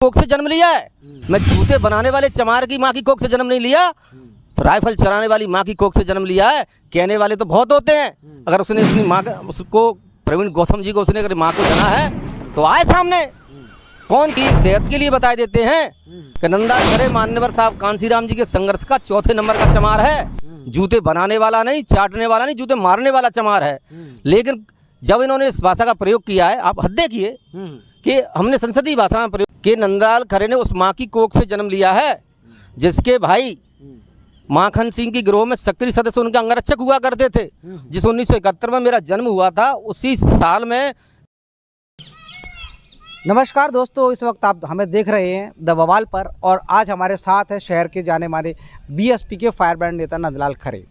कोख से जन्म लिया है। मैं जूते बनाने वाले चमार की माँ की कोख से जन्म नहीं लिया, तो राइफल चलाने वाली माँ की कोख से जन्म लिया है। कहने वाले तो बहुत होते हैं, अगर उसने अपनी माँ का उसको प्रवीण गौतम जी को उसने अगर माँ को जाना है तो आए सामने। कौन की सेहत के लिए बताए देते हैं कि नंदा खरे मान्यवर साहब कांसीराम जी के संघर्ष का चौथे नंबर का चमार है। जूते बनाने वाला नहीं, चाटने वाला नहीं, जूते मारने वाला चमार है। लेकिन जब इन्होंने इस भाषा का प्रयोग किया है, आप हद देखिए कि हमने संसदीय भाषा में प्रयोग कि नंदलाल खरे ने उस माँ की कोख से जन्म लिया है जिसके भाई माखन सिंह की गिरोह में सक्रिय सदस्य उनके अंगरक्षक हुआ करते थे। जिस 1971 में मेरा जन्म हुआ था, उसी साल में। नमस्कार दोस्तों, इस वक्त आप हमें देख रहे हैं द बवाल पर, और आज हमारे साथ है शहर के जाने माने बीएसपी के फायर ब्रांड नेता नंदलाल खरे।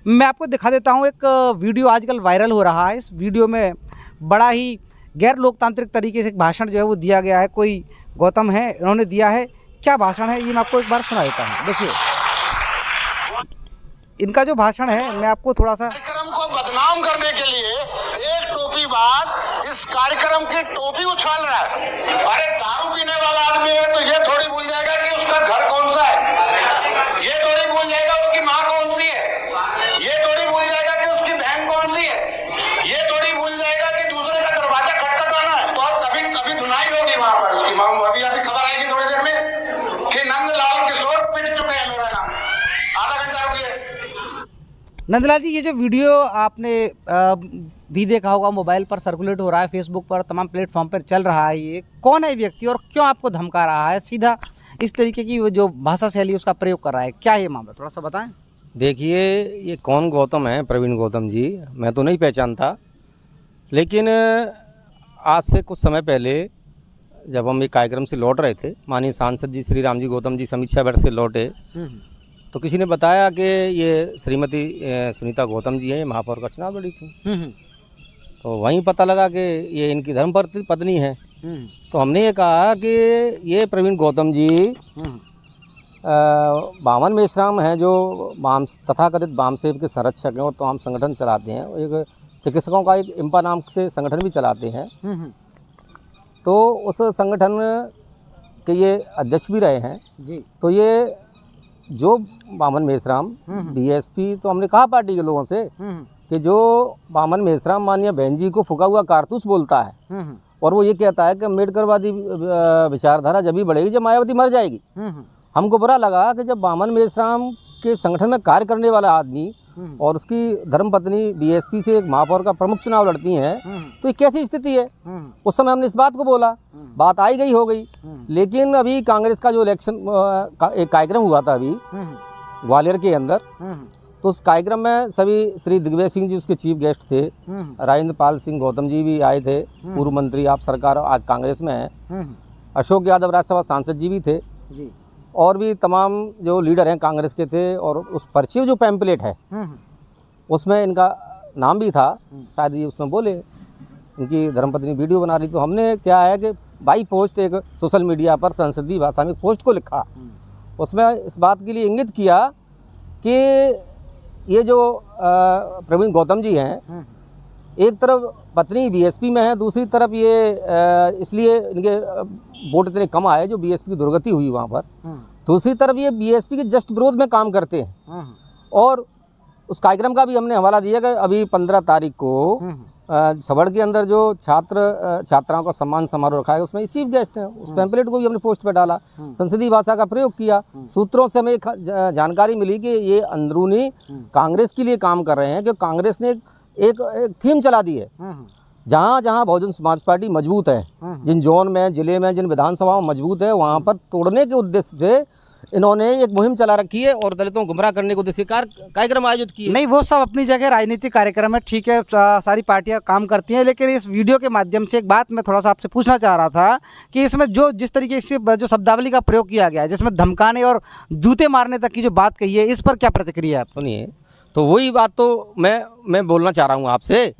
मैं आपको दिखा देता हूं, एक वीडियो आजकल वायरल हो रहा है। इस वीडियो में बड़ा ही गैर लोकतांत्रिक तरीके से एक भाषण जो है वो दिया गया है। कोई गौतम है, इन्होंने दिया है। क्या भाषण है ये मैं आपको एक बार सुना देता हूँ। देखिए इनका जो भाषण है, मैं आपको थोड़ा सा। कार्यक्रम को बदनाम करने के लिए एक टोपीबाज इस कार्यक्रम की टोपी उछाल रहा है। अरे दारू पीने वाला आदमी है तो ये थोड़ी भूल जाएगा कि उसका घर कौन सा है, ये थोड़ी भूल जाएगा उसकी माँ कौन सी है, ये थोड़ी भूल जाएगा कि उसकी बहन कौन सी है, ये थोड़ी भूल जाएगा कि दूसरे का दरवाजा खटखटाना है। तो कभी कभी धुनाई होगी वहां पर उसकी माँ। अभी खबर आएगी थोड़ी देर में कि नंदलाल किशोर पिट चुके हैं मेरा नाम। आधा घंटा रुकिए। नंदलाल जी, ये जो वीडियो आपने भी देखा होगा, मोबाइल पर सर्कुलेट हो रहा है, फेसबुक पर, तमाम प्लेटफॉर्म पर चल रहा है, ये कौन है व्यक्ति और क्यों आपको धमका रहा है? सीधा इस तरीके की वो जो भाषा शैली उसका प्रयोग कर रहा है, क्या ये मामला थोड़ा सा बताएं। देखिए, ये कौन गौतम है, प्रवीण गौतम जी, मैं तो नहीं पहचानता। लेकिन आज से कुछ समय पहले जब हम एक कार्यक्रम से लौट रहे थे, माननीय सांसद जी श्री राम जी गौतम जी समीक्षा बैठक से लौटे, तो किसी ने बताया कि ये श्रीमती सुनीता गौतम जी हैं, महापौर का चुनाव लड़ी थी। तो वहीं पता लगा कि ये इनकी धर्मपत्नी है। तो हमने ये कहा कि ये प्रवीण गौतम जी बामन मेश्राम हैं, जो वाम तथाकथित वामसेव के संरक्षक हैं और तमाम संगठन चलाते हैं। एक चिकित्सकों का एक इम्पा नाम से संगठन भी चलाते हैं। तो उस संगठन के ये अध्यक्ष भी रहे हैं जी। तो ये जो बामन मेश्राम बीएसपी, तो हमने कहा पार्टी के लोगों से कि जो बामन मेश्राम माननीय बहन जी को फूका हुआ कारतूस बोलता है और वो ये कहता है कि अम्बेडकरवादी विचारधारा जब भी बढ़ेगी जब मायावती मर जाएगी। हमको बुरा लगा कि जब बामन मेश्राम के संगठन में कार्य करने वाला आदमी और उसकी धर्मपत्नी बीएसपी से एक महापौर का प्रमुख चुनाव लड़ती हैं, तो ये कैसी स्थिति है। उस समय हमने इस बात को बोला, बात आई गई हो गई। लेकिन अभी कांग्रेस का जो इलेक्शन एक कार्यक्रम हुआ था अभी ग्वालियर के अंदर, तो उस कार्यक्रम में सभी श्री दिग्विजय सिंह जी उसके चीफ गेस्ट थे, राजेंद्र पाल सिंह गौतम जी भी आए थे, पूर्व मंत्री, आप सरकार आज कांग्रेस में है, अशोक यादव राज्यसभा सांसद जी भी थे जी, और भी तमाम जो लीडर हैं कांग्रेस के थे। और उस पर्ची जो पैम्पलेट है उसमें इनका नाम भी था, शायद ये उसमें बोले इनकी धर्मपत्नी वीडियो बना रही। तो हमने क्या है कि बाई पोस्ट एक सोशल मीडिया पर संसदीय भाषा में पोस्ट को लिखा, उसमें इस बात के लिए इंगित किया कि ये जो प्रवीण गौतम जी हैं, एक तरफ पत्नी बीएसपी में है, दूसरी तरफ ये इसलिए इनके वोट इतने कम आए जो बीएसपी की दुर्गति हुई वहाँ पर, दूसरी तरफ ये बीएसपी के जस्ट विरोध में काम करते हैं। और उस कार्यक्रम का भी हमने हवाला दिया कि अभी 15 तारीख को सबड़ के अंदर जो छात्राओं का सम्मान समारोह रखा है, उसमें ये चीफ गेस्ट हैं। उस पैम्पलेट को भी हमने पोस्ट पे डाला, संसदीय भाषा का प्रयोग किया। सूत्रों से हमें जानकारी मिली कि ये अंदरूनी कांग्रेस के लिए काम कर रहे हैं, कि कांग्रेस ने एक थीम चला दी है, जहाँ जहाँ बहुजन समाज पार्टी मजबूत है, जिन जोन में, जिले में, जिन विधानसभाओं में मजबूत है, वहाँ पर तोड़ने के उद्देश्य से इन्होंने एक मुहिम चला रखी है और दलितों को गुमराह करने के उद्देश्य कार्यक्रम आयोजित किए। नहीं, वो सब अपनी जगह राजनीतिक कार्यक्रम है, ठीक है, सारी पार्टियां काम करती हैं। लेकिन इस वीडियो के माध्यम से एक बात मैं थोड़ा सा आपसे पूछना चाह रहा था कि इसमें जो जिस तरीके से जो शब्दावली का प्रयोग किया गया है, जिसमें धमकाने और जूते मारने तक की जो बात कही है, इस पर क्या प्रतिक्रिया है आप? सुनिए, तो वही बात तो मैं बोलना चाह रहा हूँ आपसे।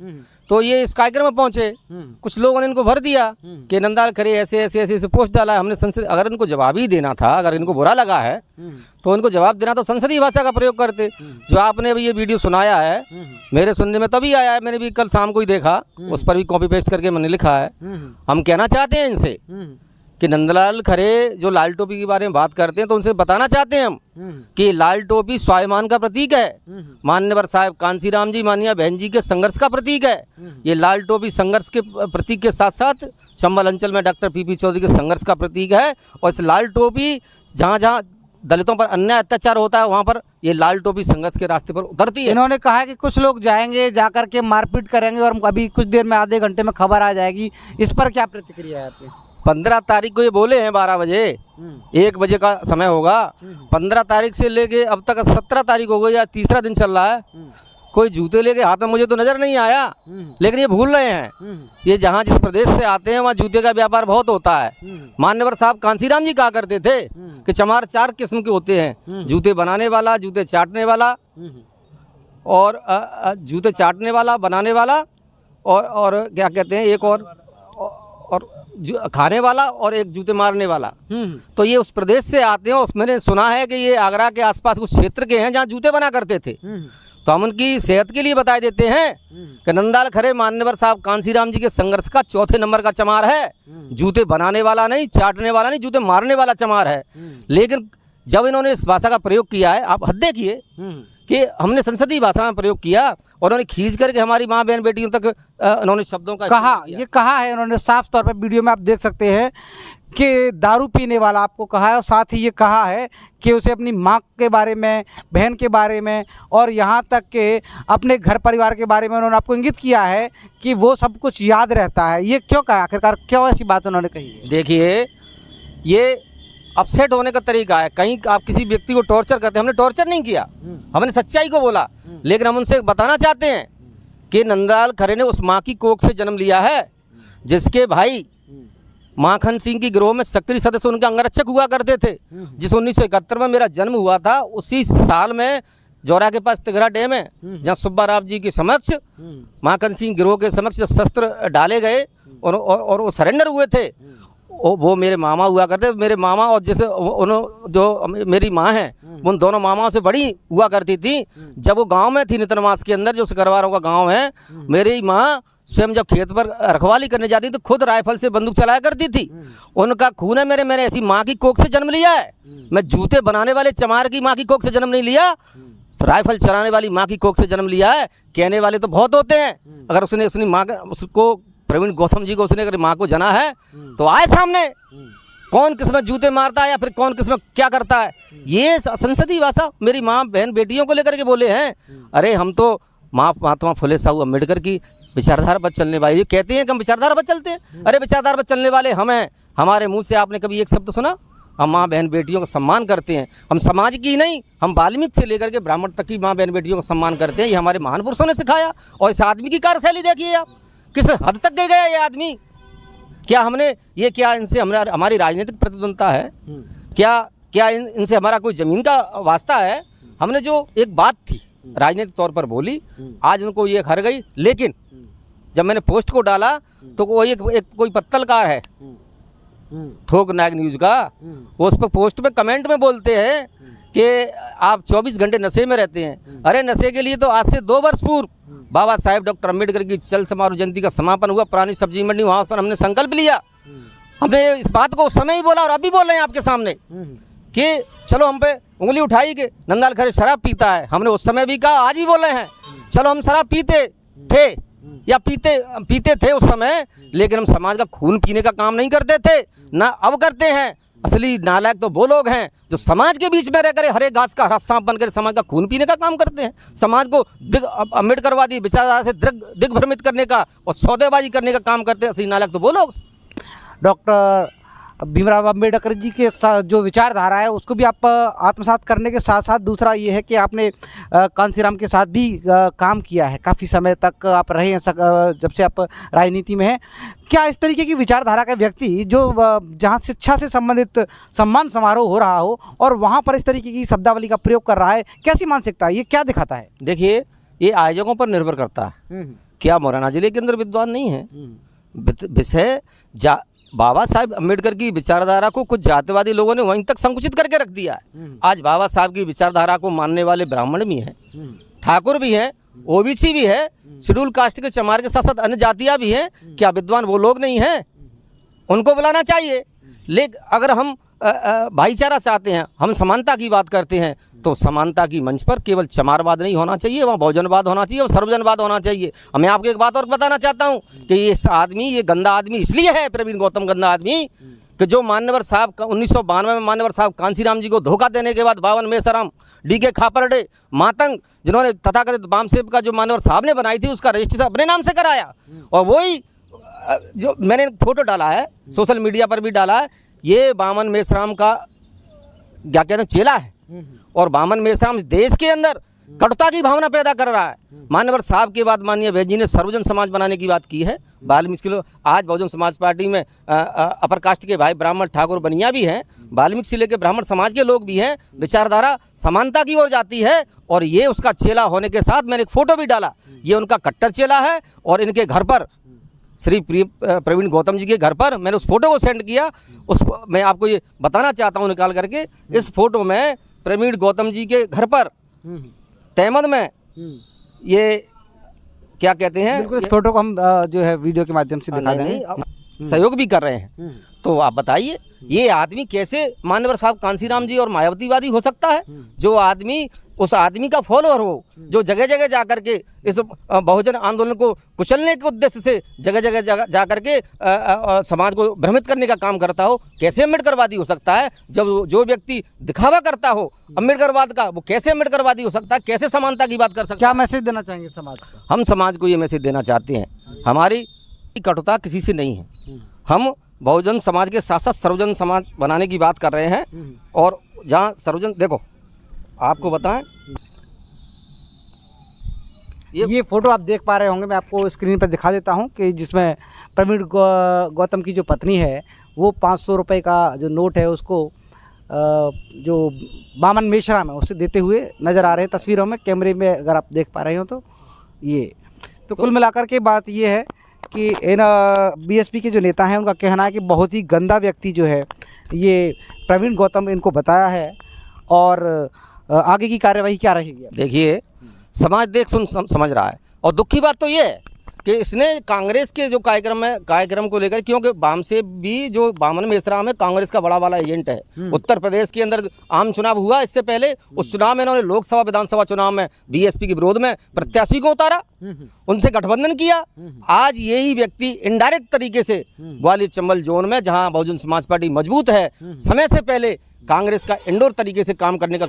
तो ये इस कार्यक्रम में पहुंचे, कुछ लोगों ने इनको भर दिया कि नंदलाल खरे ऐसे ऐसे ऐसे पोस्ट डाला है। हमने संसद, अगर इनको जवाब ही देना था, अगर इनको बुरा लगा है तो इनको जवाब देना तो संसदीय भाषा का प्रयोग करते। जो आपने अभी ये वीडियो सुनाया है, मेरे सुनने में तभी आया है, मैंने भी कल शाम को ही देखा, उस पर भी कॉपी पेस्ट करके मैंने लिखा है। हम कहना चाहते हैं इनसे कि नंदलाल खरे जो लाल टोपी के बारे में बात करते हैं तो उनसे बताना चाहते हैं हम कि लाल टोपी स्वाभिमान का प्रतीक है। मान्यवर साहब कांसीराम जी मानिया बहन जी के संघर्ष का प्रतीक है। ये लाल टोपी संघर्ष के प्रतीक के साथ साथ चंबल अंचल में डॉक्टर पीपी चौधरी के संघर्ष का प्रतीक है। और इस लाल टोपी जहाँ जहाँ दलितों पर अन्याय अत्याचार होता है वहाँ पर ये लाल टोपी संघर्ष के रास्ते पर उतरती है। इन्होंने कहा है कि कुछ लोग जाएंगे, जाकर के मारपीट करेंगे और अभी कुछ देर में आधे घंटे में खबर आ जाएगी। इस पर क्या प्रतिक्रिया है आपकी? 15 तारीख को ये बोले हैं 12 बजे, 1 बजे का समय होगा। 15 तारीख से लेके अब तक 17 तारीख हो गई या तीसरा दिन चल रहा है। कोई जूते लेके हाथ में मुझे तो नजर नहीं आया, लेकिन ये भूल रहे हैं ये जहाँ जिस प्रदेश से आते हैं वहाँ जूते का व्यापार बहुत होता है। मान्यवर साहब कांसीराम जी कहा करते थे कि चमार 4 किस्म के होते हैं, जूते बनाने वाला, जूते चाटने वाला और जूते चाटने वाला, बनाने वाला और क्या कहते हैं एक और खाने वाला और एक जूते मारने वाला। तो ये उस प्रदेश से आते हैं। मैंने सुना है कि ये आगरा के आसपास कुछ क्षेत्र के हैं जहाँ जूते बना करते थे। तो हम उनकी सेहत के लिए बता देते हैं कि नंदलाल खरे मान्यवर साहब कांसीराम जी के संघर्ष का 4थे नंबर का चमार है। जूते बनाने वाला नहीं, चाटने वाला नहीं, जूते मारने वाला चमार है। लेकिन जब इन्होंने इस भाषा का प्रयोग किया है, आप हद देखिए कि हमने संसदीय भाषा में प्रयोग किया और उन्होंने खींच करके हमारी माँ बहन बेटियों तक उन्होंने शब्दों का कहा। ये कहा है उन्होंने साफ तौर पर, वीडियो में आप देख सकते हैं कि दारू पीने वाला आपको कहा है और साथ ही ये कहा है कि उसे अपनी माँ के बारे में, बहन के बारे में और यहाँ तक कि अपने घर परिवार के बारे में उन्होंने आपको इंगित किया है कि वो सब कुछ याद रहता है। ये क्यों कहा, आखिरकार क्यों ऐसी बात उन्होंने कही है? देखिए, ये अपसेट होने का तरीका है। कहीं आप किसी व्यक्ति को टॉर्चर करते हैं, हमने टॉर्चर नहीं किया, हमने सच्चाई को बोला। लेकिन हम उनसे बताना चाहते हैं कि नंदलाल खरे ने उस माँ की कोख से जन्म लिया है जिसके भाई माखन सिंह की गिरोह में सक्रिय सदस्य उनके अंगरक्षक हुआ करते थे। जिस 1971 में मेरा जन्म हुआ था, उसी साल में जौरा के पास तिगरा डैम है जहाँ सुब्बा राव जी के समक्ष माखन सिंह गिरोह के समक्ष शस्त्र डाले गए और वो सरेंडर हुए थे। वो मेरे मामा हुआ करते। मेरे मामा और जैसे जो मेरी माँ है उन दोनों मामाओं से बड़ी हुआ करती थी। जब वो गांव में थी नितनमास के अंदर, जो सिकरवारों का गांव है, मेरी माँ स्वयं जब खेत पर रखवाली करने जाती तो खुद राइफल से बंदूक चलाया करती थी। उनका खून है। मैंने ऐसी माँ की कोख से जन्म लिया है। मैं जूते बनाने वाले चमार की माँ की कोख से जन्म नहीं लिया, राइफल चलाने वाली माँ की कोख से जन्म लिया है। कहने वाले तो बहुत होते हैं। अगर उसने अपनी माँ का, उसको प्रवीण गौतम जी को उसने अगर माँ को जना है तो आए सामने, कौन किसमें जूते मारता है या फिर कौन किसमें क्या करता है। ये संसदीय भाषा मेरी माँ बहन बेटियों को लेकर के बोले हैं। अरे हम तो महात्मा फुले साहू अम्बेडकर की विचारधारा पर चलने वाले, ये कहते हैं कि हम विचारधारा पर चलते हैं। अरे विचारधारा पर चलने वाले हम हैं। हमारे मुंह से आपने कभी एक शब्द सुना? हम माँ बहन बेटियों का सम्मान करते हैं। हम समाज की नहीं, हम वाल्मीकि से लेकर के ब्राह्मण तक की माँ बहन बेटियों का सम्मान करते हैं। ये हमारे महान पुरुषों ने सिखाया। और इस आदमी की कार्यशैली देखिए आप, किस हद तक गिर गया ये आदमी। क्या हमने ये, क्या इनसे हमारी राजनीतिक प्रतिद्वंदता है? क्या इनसे हमारा कोई ज़मीन का वास्ता है? हमने जो एक बात थी राजनीतिक तौर पर बोली, आज उनको ये हर गई। लेकिन जब मैंने पोस्ट को डाला तो वो एक कोई पत्रकार है थोक नायक न्यूज़ का, वो उस पर पोस्ट में कमेंट में बोलते हैं कि आप 24 घंटे नशे में रहते हैं। अरे नशे के लिए तो आज से 2 वर्ष पूर्व बाबा साहेब डॉक्टर अम्बेडकर की चल समारोह जयंती का समापन हुआ पुरानी सब्जी मंडी, वहाँ पर हमने संकल्प लिया। हमने इस बात को उस समय ही बोला और अभी बोल रहे हैं आपके सामने कि चलो हम पे उंगली उठाई कि नंदलाल खरे शराब पीता है। हमने उस समय भी कहा, आज भी बोल रहे हैं, चलो हम शराब पीते थे या पीते थे उस समय, लेकिन हम समाज का खून पीने का काम नहीं करते थे, ना अब करते हैं। असली नालायक तो वो लोग हैं जो समाज के बीच में रहकर हरे घास का हरा सांप बनकर समाज का खून पीने का काम करते हैं। समाज को अम्बेडकरवादी विचारधारा से दिग्भ्रमित करने का और सौदेबाजी करने का काम करते हैं। असली नालायक तो वो लोग। डॉक्टर भीमराव अम्बेडकर जी के जो विचारधारा है उसको भी आप आत्मसात करने के साथ साथ दूसरा ये है कि आपने कांसीराम के साथ भी काम किया है। काफ़ी समय तक आप रहे हैं, जब से आप राजनीति में हैं। क्या इस तरीके की विचारधारा का व्यक्ति जो जहाँ शिक्षा से संबंधित सम्मान समारोह हो रहा हो और वहाँ पर इस तरीके की शब्दावली का प्रयोग कर रहा है, कैसी मानसिकता है? ये क्या दिखाता है? देखिए, ये आयोजकों पर निर्भर करता है। क्या मुरैना जिले के अंदर विद्वान नहीं है? विषय बाबा साहब अम्बेडकर की विचारधारा को कुछ जातिवादी लोगों ने वहीं तक संकुचित करके रख दिया है। आज बाबा साहब की विचारधारा को मानने वाले ब्राह्मण भी हैं, ठाकुर भी हैं, ओबीसी भी है, शेड्यूल कास्ट के चमार के साथ साथ अन्य जातियाँ भी हैं। क्या विद्वान वो लोग नहीं हैं? उनको बुलाना चाहिए। लेकिन अगर हम भाईचारा चाहते हैं, हम समानता की बात करते हैं, तो समानता की मंच पर केवल चमारवाद नहीं होना चाहिए, वहाँ बहुजनवाद होना चाहिए और सर्वजनवाद होना चाहिए। अब मैं आपको एक बात और बताना चाहता हूँ कि ये आदमी, ये गंदा आदमी इसलिए है, प्रवीण गौतम गंदा आदमी, कि जो मान्यवर साहब 1992 में मान्यवर साहब कांसीराम जी को धोखा देने के बाद बावन मेसराम, डीके खापरडे, मातंग, जिन्होंने तथाकथित वाम सेव का जो मान्यवर साहब ने बनाई थी, उसका रजिस्ट्रेशन अपने नाम से कराया। और वही जो मैंने फोटो डाला है, सोशल मीडिया पर भी डाला है, ये बामन मेश्राम का क्या कहते हैं चेला है। और बामन मेश्राम देश के अंदर कटुता की भावना पैदा कर रहा है। मान्यवर साहब के बाद माननीय वैद्य जी ने सर्वजन समाज बनाने की बात की है। वाल्मीकि लोग आज बहुजन समाज पार्टी में अपर कास्ट के भाई ब्राह्मण ठाकुर बनिया भी हैं, वाल्मीकि से लेकर ब्राह्मण समाज के लोग भी हैं। विचारधारा समानता की ओर जाती है और ये उसका चेला होने के साथ मैंने एक फोटो भी डाला, ये उनका कट्टर चेला है। और इनके घर पर श्री प्रवीण गौतम जी के घर पर मैंने उस फोटो को सेंड किया। मैं आपको ये बताना चाहता हूँ निकाल करके, इस फोटो में प्रवीण गौतम जी के घर पर तहमद में ये क्या कहते हैं, बिल्कुल इस फोटो को हम जो है वीडियो के माध्यम से दिखा देंगे, सहयोग भी कर रहे हैं। तो आप बताइए ये आदमी कैसे मान्यवर साहब कांसीराम जी और मायावतीवादी हो सकता है? जो आदमी उस आदमी का फॉलोअर हो, जो जगह जगह जाकर के इस बहुजन आंदोलन को कुचलने के उद्देश्य से जगह जगह जाकर के समाज को भ्रमित करने का काम करता हो, कैसे अम्बेडकरवादी हो सकता है? जब जो व्यक्ति दिखावा करता हो अम्बेडकरवाद का, वो कैसे अम्बेडकरवादी हो सकता है? कैसे समानता की बात कर सकता है? क्या मैसेज देना चाहेंगे समाज को? हम समाज को ये मैसेज देना चाहते हैं, हमारी कटुता किसी से नहीं है। हम बहुजन समाज के साथ साथ सर्वजन समाज बनाने की बात कर रहे हैं। और जहाँ सर्वजन, देखो आपको बताएं, ये फोटो आप देख पा रहे होंगे, मैं आपको स्क्रीन पर दिखा देता हूं कि जिसमें प्रवीण गौतम की जो पत्नी है वो 500 रुपये का जो नोट है उसको जो बामन मेश्राम है उससे देते हुए नज़र आ रहे हैं तस्वीरों में, कैमरे में अगर आप देख पा रहे हो तो। ये तो कुल मिलाकर के बात ये है कि इन बीएसपी के जो नेता हैं उनका कहना है कि बहुत ही गंदा व्यक्ति जो है ये प्रवीण गौतम इनको बताया है। और आगे की कार्यवाही क्या रहेगी? देखिए समाज देख सुन समझ रहा है। और दुख की बात तो ये है कि इसने कांग्रेस के जो कार्यक्रम को लेकर, क्योंकि वाम से भी जो बामन मेश्राम है कांग्रेस का बड़ा वाला एजेंट है। उत्तर प्रदेश के अंदर आम चुनाव हुआ इससे पहले, उस चुनाव में इन्होंने लोकसभा विधानसभा चुनाव में बीएसपी के विरोध में प्रत्याशी को उतारा, उनसे गठबंधन किया। आज यही व्यक्ति इनडायरेक्ट तरीके से ग्वालियर चंबल जोन में, जहां बहुजन समाज पार्टी मजबूत है, समय से पहले कांग्रेस का इंडोर तरीके से काम करने का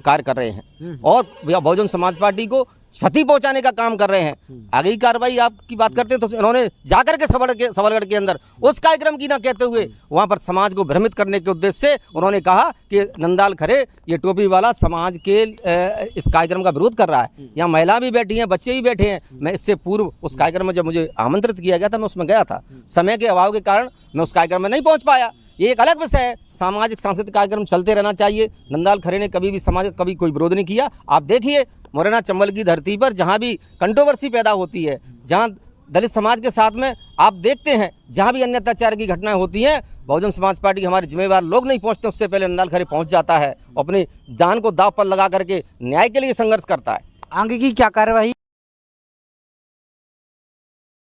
कार्य कर रहे हैं और बहुजन समाज पार्टी को क्षति पहुंचाने का काम कर रहे हैं। आगे की कार्रवाई आपकी बात करते हैं तो इन्होंने जाकर के सबलगढ़ के अंदर उस कार्यक्रम की ना कहते हुए वहां पर समाज को भ्रमित करने के उद्देश्य से उन्होंने कहा कि नंदाल खरे ये टोपी वाला समाज के इस कार्यक्रम का विरोध कर रहा है। यहाँ महिला भी बैठी हैं, बच्चे भी बैठे हैं। मैं इससे पूर्व उस कार्यक्रम में जब मुझे आमंत्रित किया गया था मैं उसमें गया था, समय के अभाव के कारण मैं उस कार्यक्रम में नहीं पहुँच पाया। ये एक अलग विषय है, सामाजिक सांस्कृतिक कार्यक्रम चलते रहना चाहिए। नंदाल खरे ने कभी भी समाज का कभी कोई विरोध नहीं किया। आप देखिए मुरैना चंबल की धरती पर जहाँ भी कंट्रोवर्सी पैदा होती है, जहाँ दलित समाज के साथ में आप देखते हैं जहाँ भी अन्य अत्याचार की घटनाएं होती हैं, बहुजन समाज पार्टी के हमारे जिम्मेवार लोग नहीं पहुँचते, उससे पहले नंदाल खरे पहुँच जाता है, अपनी जान को दांव पर लगा करके न्याय के लिए संघर्ष करता है। आगे की क्या कार्यवाही